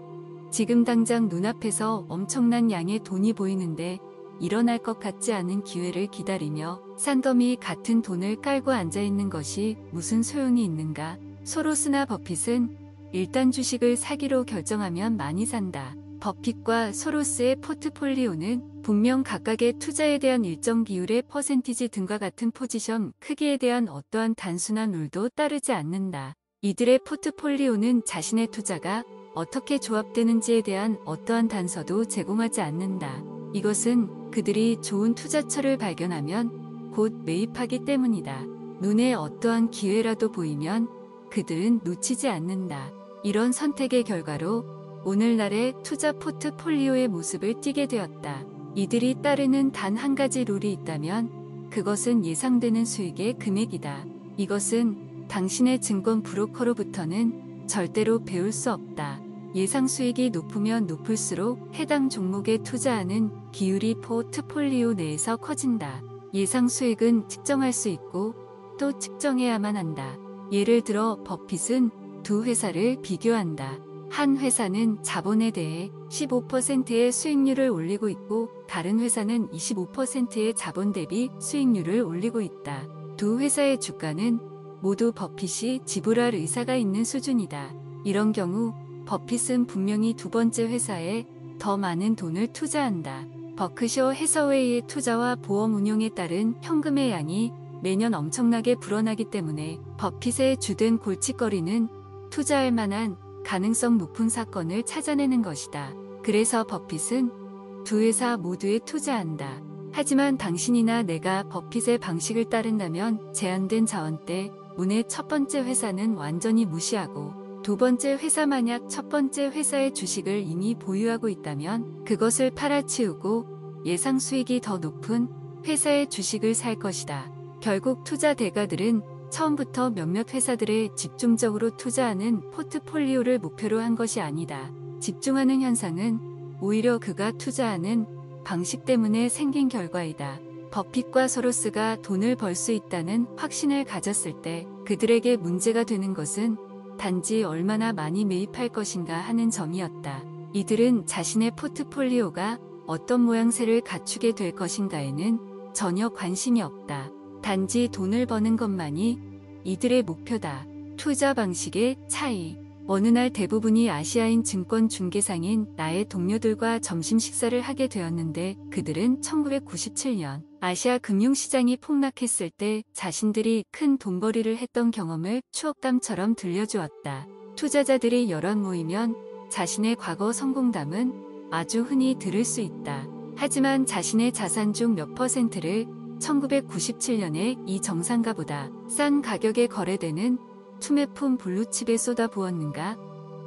지금 당장 눈앞에서 엄청난 양의 돈이 보이는데 일어날 것 같지 않은 기회를 기다리며 산더미 같은 돈을 깔고 앉아있는 것이 무슨 소용이 있는가? 소로스나 버핏은 일단 주식을 사기로 결정하면 많이 산다. 버핏과 소로스의 포트폴리오는 분명 각각의 투자에 대한 일정 비율의 퍼센티지 등과 같은 포지션 크기에 대한 어떠한 단순한 룰도 따르지 않는다. 이들의 포트폴리오는 자신의 투자가 어떻게 조합되는지에 대한 어떠한 단서도 제공하지 않는다. 이것은 그들이 좋은 투자처를 발견하면 곧 매입하기 때문이다. 눈에 어떠한 기회라도 보이면 그들은 놓치지 않는다. 이런 선택의 결과로 오늘날의 투자 포트폴리오의 모습을 띠게 되었다. 이들이 따르는 단 한 가지 룰이 있다면 그것은 예상되는 수익의 금액이다. 이것은 당신의 증권 브로커로부터는 절대로 배울 수 없다. 예상 수익이 높으면 높을수록 해당 종목에 투자하는 비율이 포트폴리오 내에서 커진다. 예상 수익은 측정할 수 있고 또 측정해야만 한다. 예를 들어 버핏은 두 회사를 비교한다. 한 회사는 자본에 대해 15%의 수익률을 올리고 있고 다른 회사는 25%의 자본 대비 수익률을 올리고 있다. 두 회사의 주가는 모두 버핏이 지불할 의사가 있는 수준이다. 이런 경우 버핏은 분명히 두 번째 회사에 더 많은 돈을 투자한다. 버크셔 해서웨이의 투자와 보험 운용에 따른 현금의 양이 매년 엄청나게 불어나기 때문에 버핏의 주된 골칫거리는 투자할 만한 가능성 높은 사건을 찾아내는 것이다. 그래서 버핏은 두 회사 모두에 투자한다. 하지만 당신이나 내가 버핏의 방식을 따른다면 제한된 자원 때문에 첫 번째 회사는 완전히 무시하고 두 번째 회사 만약 첫 번째 회사의 주식을 이미 보유하고 있다면 그것을 팔아치우고 예상 수익이 더 높은 회사의 주식을 살 것이다. 결국 투자 대가들은 처음부터 몇몇 회사들에 집중적으로 투자하는 포트폴리오를 목표로 한 것이 아니다. 집중하는 현상은 오히려 그가 투자하는 방식 때문에 생긴 결과이다. 버핏과 소로스가 돈을 벌 수 있다는 확신을 가졌을 때 그들에게 문제가 되는 것은 단지 얼마나 많이 매입할 것인가 하는 점이었다. 이들은 자신의 포트폴리오가 어떤 모양새를 갖추게 될 것인가에는 전혀 관심이 없다. 단지 돈을 버는 것만이 이들의 목표다. 투자 방식의 차이. 어느 날 대부분이 아시아인 증권 중개상인 나의 동료들과 점심 식사를 하게 되었는데 그들은 1997년 아시아 금융시장이 폭락했을 때 자신들이 큰 돈벌이를 했던 경험을 추억담처럼 들려주었다. 투자자들이 여럿 모이면 자신의 과거 성공담은 아주 흔히 들을 수 있다. 하지만 자신의 자산 중 몇 퍼센트를 1997년에 이 정상가보다 싼 가격에 거래되는 투매품 블루칩에 쏟아부었는가?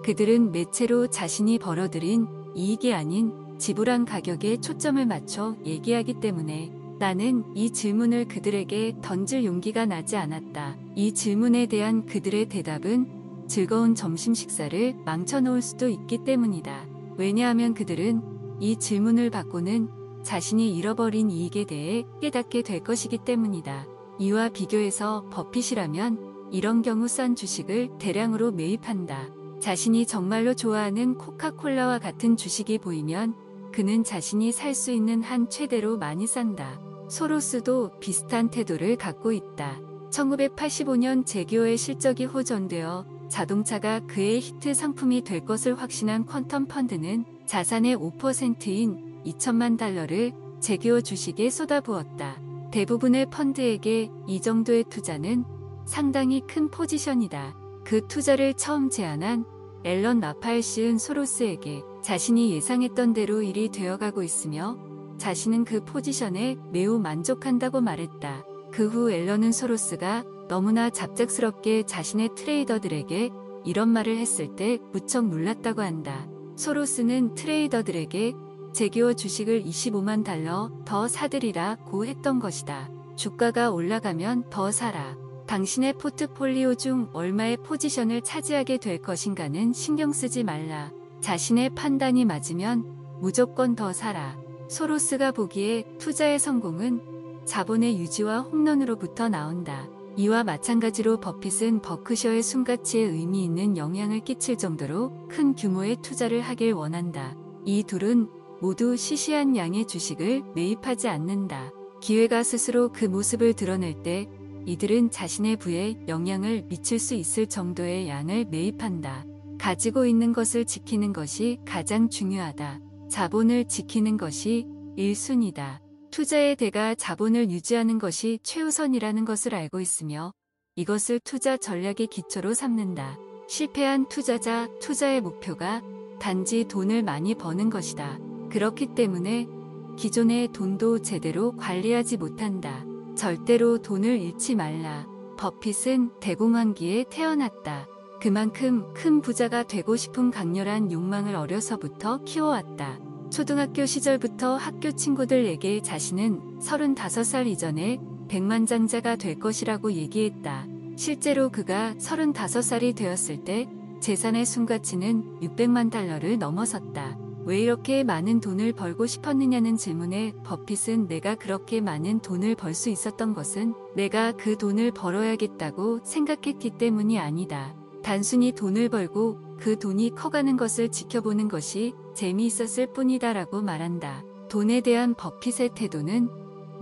그들은 매체로 자신이 벌어들인 이익이 아닌 지불한 가격에 초점을 맞춰 얘기하기 때문에 나는 이 질문을 그들에게 던질 용기가 나지 않았다. 이 질문에 대한 그들의 대답은 즐거운 점심 식사를 망쳐놓을 수도 있기 때문이다. 왜냐하면 그들은 이 질문을 받고는 자신이 잃어버린 이익에 대해 깨닫게 될 것이기 때문이다. 이와 비교해서 버핏이라면 이런 경우 싼 주식을 대량으로 매입한다. 자신이 정말로 좋아하는 코카콜라와 같은 주식이 보이면 그는 자신이 살 수 있는 한 최대로 많이 싼다. 소로스도 비슷한 태도를 갖고 있다. 1985년 제규어의 실적이 호전되어 자동차가 그의 히트 상품이 될 것을 확신한 퀀텀 펀드는 자산의 5%인 2천만 달러를 제규어 주식에 쏟아부었다. 대부분의 펀드에게 이 정도의 투자는 상당히 큰 포지션이다. 그 투자를 처음 제안한 앨런 라파엘 씨는 소로스에게 자신이 예상했던 대로 일이 되어가고 있으며 자신은 그 포지션에 매우 만족한다고 말했다. 그 후 앨런은 소로스가 너무나 잡작스럽게 자신의 트레이더들에게 이런 말을 했을 때 무척 놀랐다고 한다. 소로스는 트레이더들에게 제규어 주식을 25만 달러 더 사들이라고 했던 것이다. 주가가 올라가면 더 사라. 당신의 포트폴리오 중 얼마의 포지션을 차지하게 될 것인가는 신경 쓰지 말라. 자신의 판단이 맞으면 무조건 더 사라. 소로스가 보기에 투자의 성공은 자본의 유지와 홈런으로부터 나온다. 이와 마찬가지로 버핏은 버크셔의 숨가치에 의미 있는 영향을 끼칠 정도로 큰 규모의 투자를 하길 원한다. 이 둘은 모두 시시한 양의 주식을 매입하지 않는다. 기회가 스스로 그 모습을 드러낼 때 이들은 자신의 부에 영향을 미칠 수 있을 정도의 양을 매입한다. 가지고 있는 것을 지키는 것이 가장 중요하다. 자본을 지키는 것이 1순위다. 투자의 대가 자본을 유지하는 것이 최우선이라는 것을 알고 있으며 이것을 투자 전략의 기초로 삼는다. 실패한 투자자, 투자의 목표가 단지 돈을 많이 버는 것이다. 그렇기 때문에 기존의 돈도 제대로 관리하지 못한다. 절대로 돈을 잃지 말라. 버핏은 대공황기에 태어났다. 그만큼 큰 부자가 되고 싶은 강렬한 욕망을 어려서부터 키워왔다. 초등학교 시절부터 학교 친구들에게 자신은 35살 이전에 백만장자가 될 것이라고 얘기했다. 실제로 그가 35살이 되었을 때 재산의 순가치는 600만 달러를 넘어섰다. 왜 이렇게 많은 돈을 벌고 싶었느냐는 질문에 버핏은 내가 그렇게 많은 돈을 벌 수 있었던 것은 내가 그 돈을 벌어야겠다고 생각했기 때문이 아니다. 단순히 돈을 벌고 그 돈이 커가는 것을 지켜보는 것이 재미있었을 뿐이다라고 말한다. 돈에 대한 버핏의 태도는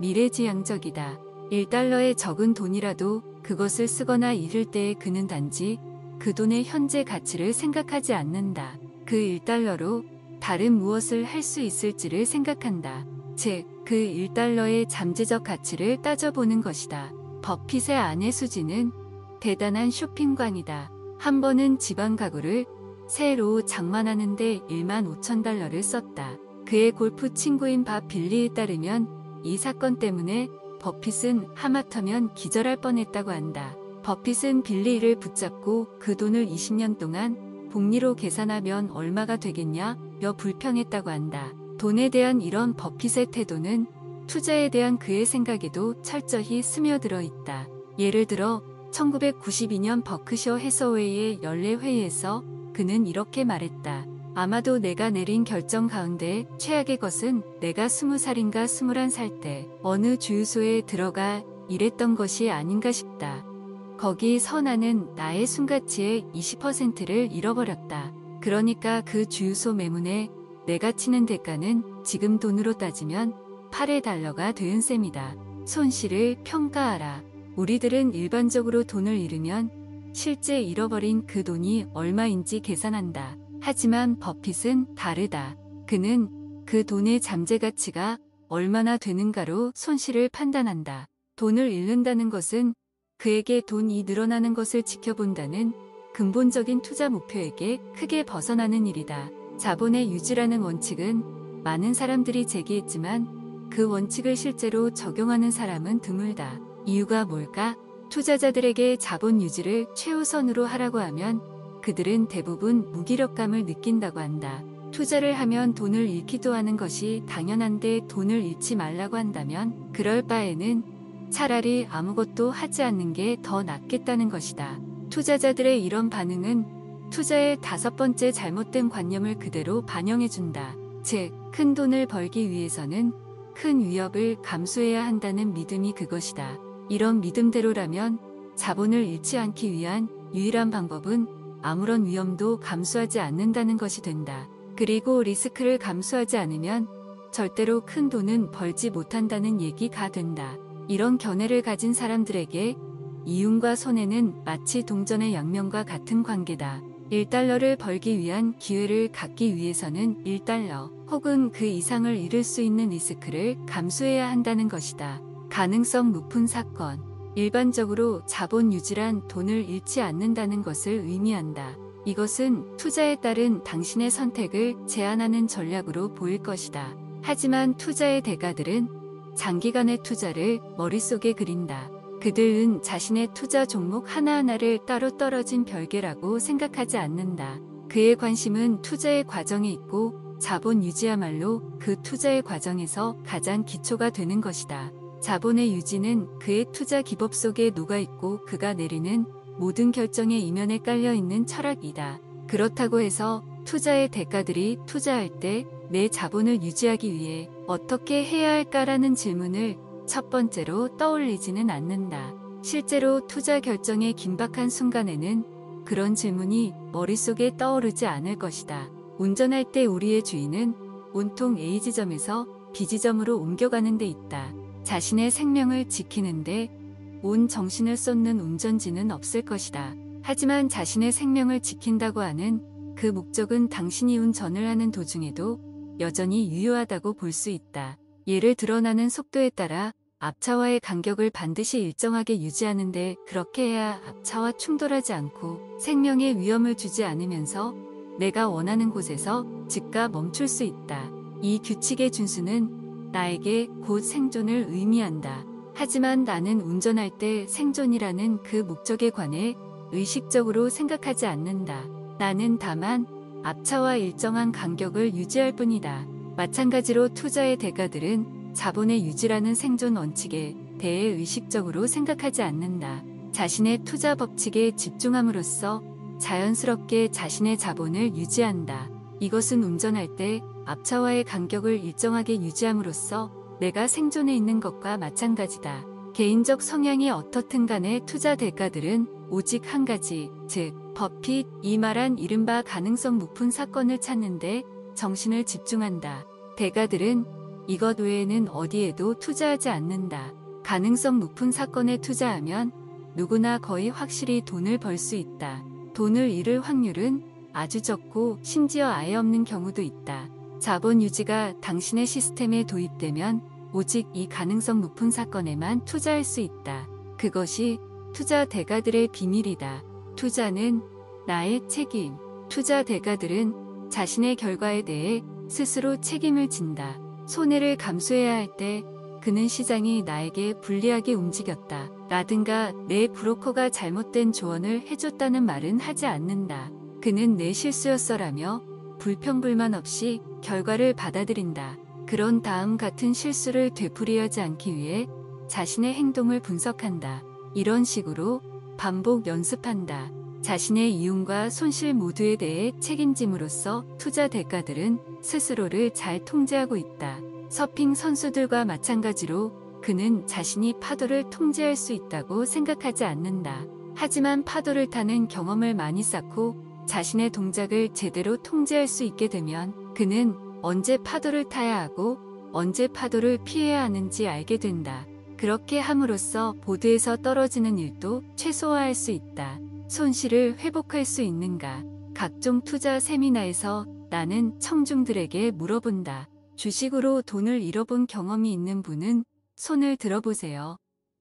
미래지향적이다. 1달러의 적은 돈이라도 그것을 쓰거나 잃을 때에 그는 단지 그 돈의 현재 가치를 생각하지 않는다. 그 1달러로 다른 무엇을 할 수 있을지를 생각한다. 즉, 그 1달러의 잠재적 가치를 따져보는 것이다. 버핏의 아내 수지는 대단한 쇼핑광이다. 한 번은 지방 가구를 새로 장만하는데 1만 5천 달러를 썼다. 그의 골프 친구인 밥 빌리에 따르면 이 사건 때문에 버핏은 하마터면 기절할 뻔했다고 한다. 버핏은 빌리를 붙잡고 그 돈을 20년 동안 복리로 계산하면 얼마가 되겠냐며 불평했다고 한다. 돈에 대한 이런 버핏의 태도는 투자에 대한 그의 생각에도 철저히 스며들어 있다. 예를 들어 1992년 버크셔 해서웨이의 연례회의에서 그는 이렇게 말했다. 아마도 내가 내린 결정 가운데 최악의 것은 내가 20살인가 21살 때 어느 주유소에 들어가 일했던 것이 아닌가 싶다. 거기서 나는 나의 순가치의 20%를 잃어버렸다. 그러니까 그 주유소 매문에 내가 치는 대가는 지금 돈으로 따지면 8의 달러가 된 셈이다. 손실을 평가하라. 우리들은 일반적으로 돈을 잃으면 실제 잃어버린 그 돈이 얼마인지 계산한다. 하지만 버핏은 다르다. 그는 그 돈의 잠재 가치가 얼마나 되는가로 손실을 판단한다. 돈을 잃는다는 것은 그에게 돈이 늘어나는 것을 지켜본다는 근본적인 투자 목표에게 크게 벗어나는 일이다. 자본의 유지라는 원칙은 많은 사람들이 제기했지만 그 원칙을 실제로 적용하는 사람은 드물다. 이유가 뭘까? 투자자들에게 자본 유지를 최우선으로 하라고 하면 그들은 대부분 무기력감을 느낀다고 한다. 투자를 하면 돈을 잃기도 하는 것이 당연한데 돈을 잃지 말라고 한다면 그럴 바에는 차라리 아무것도 하지 않는 게 더 낫겠다는 것이다. 투자자들의 이런 반응은 투자의 5번째 잘못된 관념을 그대로 반영해준다. 즉, 큰 돈을 벌기 위해서는 큰 위협을 감수해야 한다는 믿음이 그것이다. 이런 믿음대로라면 자본을 잃지 않기 위한 유일한 방법은 아무런 위험도 감수하지 않는다는 것이 된다. 그리고 리스크를 감수하지 않으면 절대로 큰 돈은 벌지 못한다는 얘기가 된다. 이런 견해를 가진 사람들에게 이윤과 손해는 마치 동전의 양면과 같은 관계다. 1달러를 벌기 위한 기회를 갖기 위해서는 1달러 혹은 그 이상을 잃을 수 있는 리스크를 감수해야 한다는 것이다. 가능성 높은 사건. 일반적으로 자본 유지란 돈을 잃지 않는다는 것을 의미한다. 이것은 투자에 따른 당신의 선택을 제한하는 전략으로 보일 것이다. 하지만 투자의 대가들은 장기간의 투자를 머릿속에 그린다. 그들은 자신의 투자 종목 하나하나를 따로 떨어진 별개라고 생각하지 않는다. 그의 관심은 투자의 과정에 있고 자본 유지야말로 그 투자의 과정에서 가장 기초가 되는 것이다. 자본의 유지는 그의 투자 기법 속에 녹아있고 그가 내리는 모든 결정의 이면에 깔려있는 철학이다. 그렇다고 해서 투자의 대가들이 투자할 때 내 자본을 유지하기 위해 어떻게 해야 할까라는 질문을 첫 번째로 떠올리지는 않는다. 실제로 투자 결정의 긴박한 순간에는 그런 질문이 머릿속에 떠오르지 않을 것이다. 운전할 때 우리의 주의는 온통 A 지점에서 B 지점으로 옮겨가는 데 있다. 자신의 생명을 지키는데 온 정신을 쏟는 운전지는 없을 것이다. 하지만 자신의 생명을 지킨다고 하는 그 목적은 당신이 운전을 하는 도중에도 여전히 유효하다고 볼 수 있다. 예를 들어 나는 속도에 따라 앞차와의 간격을 반드시 일정하게 유지하는데 그렇게 해야 앞차와 충돌하지 않고 생명에 위험을 주지 않으면서 내가 원하는 곳에서 즉각 멈출 수 있다. 이 규칙의 준수는 나에게 곧 생존을 의미한다. 하지만 나는 운전할 때 생존이라는 그 목적에 관해 의식적으로 생각하지 않는다. 나는 다만 앞차와 일정한 간격을 유지할 뿐이다. 마찬가지로 투자의 대가들은 자본의 유지라는 생존 원칙에 대해 의식적으로 생각하지 않는다. 자신의 투자 법칙에 집중함으로써 자연스럽게 자신의 자본을 유지한다. 이것은 운전할 때 앞차와의 간격을 일정하게 유지함으로써 내가 생존해 있는 것과 마찬가지다. 개인적 성향이 어떻든 간에 투자 대가들은 오직 한 가지, 즉 버핏이 말한 이른바 가능성 높은 사건을 찾는데 정신을 집중한다. 대가들은 이것 외에는 어디에도 투자하지 않는다. 가능성 높은 사건에 투자하면 누구나 거의 확실히 돈을 벌 수 있다. 돈을 잃을 확률은 아주 적고 심지어 아예 없는 경우도 있다. 자본 유지가 당신의 시스템에 도입되면 오직 이 가능성 높은 사건에만 투자할 수 있다. 그것이 투자 대가들의 비밀이다. 투자는 나의 책임. 투자 대가들은 자신의 결과에 대해 스스로 책임을 진다. 손해를 감수해야 할 때 그는 시장이 나에게 불리하게 움직였다. 라든가 내 브로커가 잘못된 조언을 해줬다는 말은 하지 않는다. 그는 내 실수였어라며 불평불만 없이 결과를 받아들인다. 그런 다음 같은 실수를 되풀이하지 않기 위해 자신의 행동을 분석한다. 이런 식으로 반복 연습한다. 자신의 이윤과 손실 모두에 대해 책임짐으로써 투자 대가들은 스스로를 잘 통제하고 있다. 서핑 선수들과 마찬가지로 그는 자신이 파도를 통제할 수 있다고 생각하지 않는다. 하지만 파도를 타는 경험을 많이 쌓고 자신의 동작을 제대로 통제할 수 있게 되면 그는 언제 파도를 타야 하고 언제 파도를 피해야 하는지 알게 된다. 그렇게 함으로써 보드에서 떨어지는 일도 최소화할 수 있다. 손실을 회복할 수 있는가? 각종 투자 세미나에서 나는 청중들에게 물어본다. 주식으로 돈을 잃어본 경험이 있는 분은 손을 들어보세요.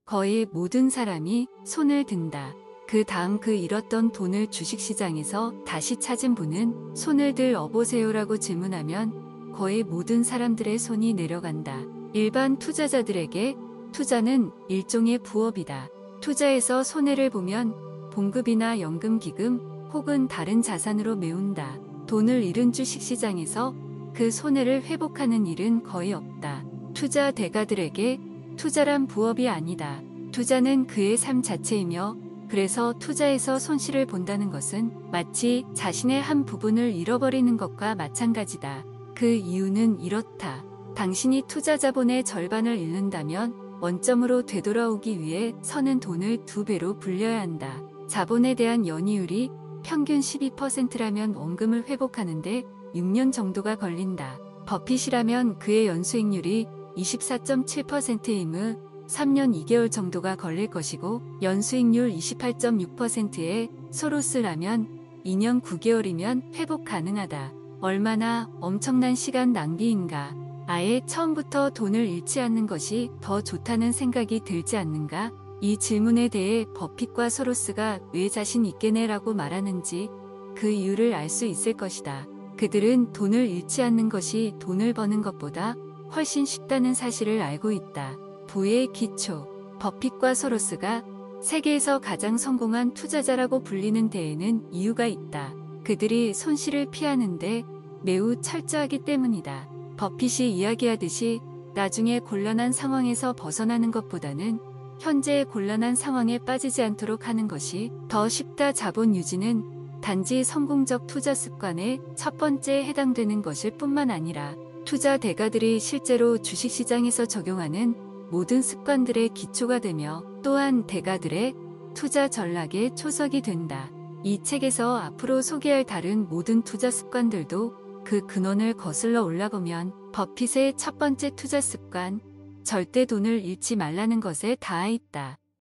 거의 모든 사람이 손을 든다. 그 다음 그 잃었던 돈을 주식시장에서 다시 찾은 분은 손을 들어 보세요라고 질문하면 거의 모든 사람들의 손이 내려간다. 일반 투자자들에게 투자는 일종의 부업이다. 투자에서 손해를 보면 봉급이나 연금기금 혹은 다른 자산으로 메운다. 돈을 잃은 주식시장에서 그 손해를 회복하는 일은 거의 없다. 투자 대가들에게 투자란 부업이 아니다. 투자는 그의 삶 자체이며 그래서 투자에서 손실을 본다는 것은 마치 자신의 한 부분을 잃어버리는 것과 마찬가지다. 그 이유는 이렇다. 당신이 투자 자본의 절반을 잃는다면 원점으로 되돌아오기 위해 서는 돈을 2배로 불려야 한다. 자본에 대한 연이율이 평균 12%라면 원금을 회복하는데 6년 정도가 걸린다. 버핏이라면 그의 연수익률이 24.7%임을 3년 2개월 정도가 걸릴 것이고 연수익률 28.6%의 소로스라면 2년 9개월이면 회복 가능하다. 얼마나 엄청난 시간 낭비인가. 아예 처음부터 돈을 잃지 않는 것이 더 좋다는 생각이 들지 않는가? 이 질문에 대해 버핏과 소로스가 왜 자신 있게네라고 말하는지 그 이유를 알 수 있을 것이다. 그들은 돈을 잃지 않는 것이 돈을 버는 것보다 훨씬 쉽다는 사실을 알고 있다. 부의 기초. 버핏과 소로스가 세계에서 가장 성공한 투자자라고 불리는 데에는 이유가 있다. 그들이 손실을 피하는데 매우 철저하기 때문이다. 버핏이 이야기하듯이 나중에 곤란한 상황에서 벗어나는 것보다는 현재의 곤란한 상황에 빠지지 않도록 하는 것이 더 쉽다. 자본 유지는 단지 성공적 투자 습관의 첫 번째에 해당되는 것일 뿐만 아니라 투자 대가들이 실제로 주식시장에서 적용하는 모든 습관들의 기초가 되며 또한 대가들의 투자 전략의 초석이 된다. 이 책에서 앞으로 소개할 다른 모든 투자 습관들도 그 근원을 거슬러 올라보면 버핏의 첫 번째 투자 습관, 절대 돈을 잃지 말라는 것에 닿아 있다.